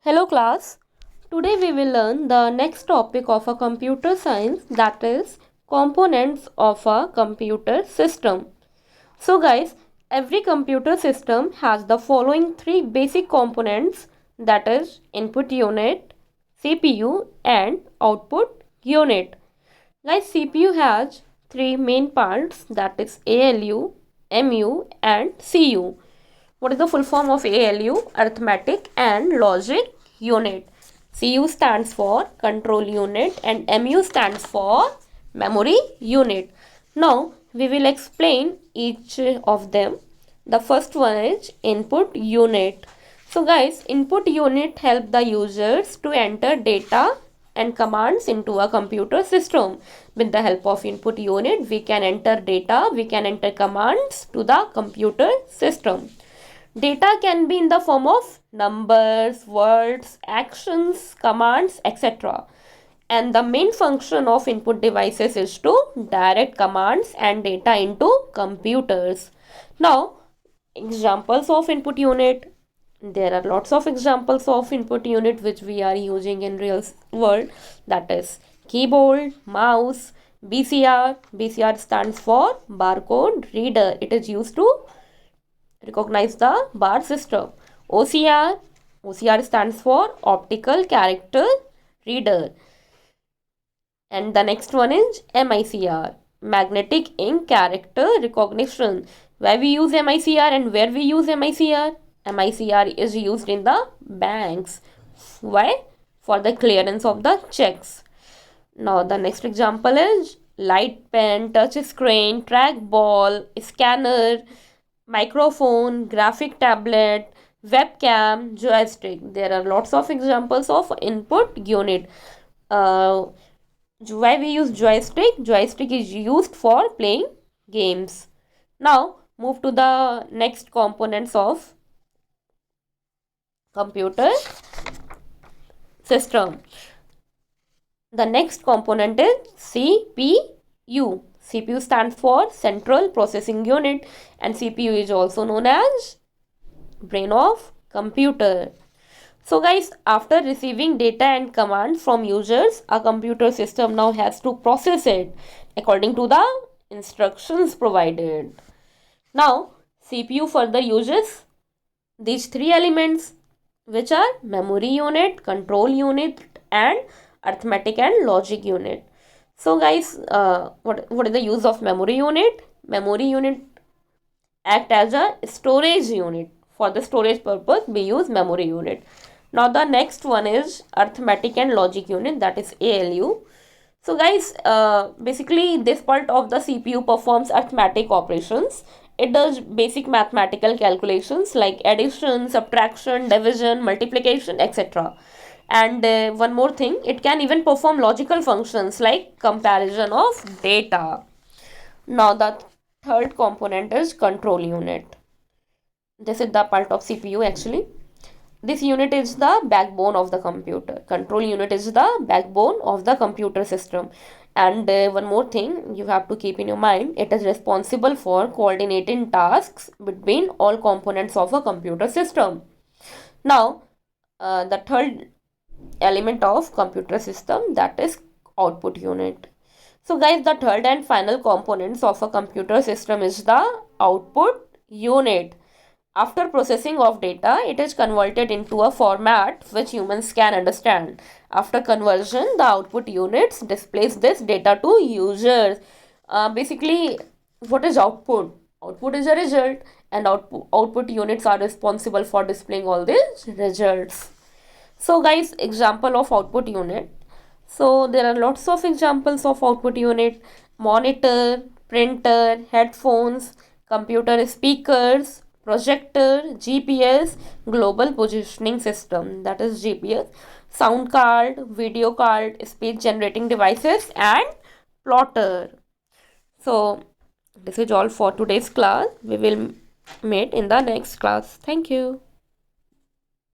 Hello class. Today we will learn the next topic of a computer science, that is components of a computer system. So guys, every computer system has the following three basic components, that is input unit, CPU and output unit. Guys, CPU has three main parts, that is ALU, MU and CU. What is the full form of ALU? Arithmetic and Logic Unit. CU stands for Control Unit and MU stands for Memory Unit. Now, we will explain each of them. The first one is Input Unit. So guys, Input Unit help the users to enter data and commands into a computer system. With the help of input unit, we can enter data, we can enter commands to the computer system. Data can be in the form of numbers, words, actions, commands, etc. And the main function of input devices is to direct commands and data into computers. Now, examples of input unit. There are lots of examples of input unit which we are using in real world. That is keyboard, mouse, BCR. BCR stands for barcode reader. It is used to recognize the bar system. OCR. OCR stands for optical character reader. And the next one is MICR, magnetic ink character recognition. Why we use MICR and where we use MICR? MICR is used in the banks. Why? For the clearance of the checks. Now the next example is light pen, touch screen, trackball, scanner, microphone, graphic tablet, webcam, joystick. There are lots of examples of input unit. Why we use joystick? Joystick is used for playing games. Now move to the next components of computer system. The next component is CPU. CPU stands for Central Processing Unit and CPU is also known as brain of computer. So guys, after receiving data and commands from users, a computer system now has to process it according to the instructions provided. Now, CPU further uses these three elements, which are memory unit, control unit and arithmetic and logic unit. So guys, what is the use of memory unit? Memory unit act as a storage unit. For the storage purpose, we use memory unit. Now the next one is arithmetic and logic unit, that is ALU. So guys, basically this part of the CPU performs arithmetic operations. It does basic mathematical calculations like addition, subtraction, division, multiplication, etc. And one more thing, it can even perform logical functions like comparison of data. Now the third component is control unit. This is the part of CPU actually. This unit is the backbone of the computer. Control unit is the backbone of the computer system. And one more thing you have to keep in your mind, it is responsible for coordinating tasks between all components of a computer system. Now, the third element of computer system, that is output unit. So guys, the third and final components of a computer system is the output unit. After processing of data, it is converted into a format which humans can understand. After conversion, the output units displays this data to users. Basically, what is output? Output is a result and output units are responsible for displaying all these results. So guys, example of output unit. So there are lots of examples of output unit: monitor, printer, headphones, computer speakers, projector, GPS, global positioning system, that is GPS, sound card, video card, speech generating devices and plotter. So this is all for today's class. We will meet in the next class. Thank you.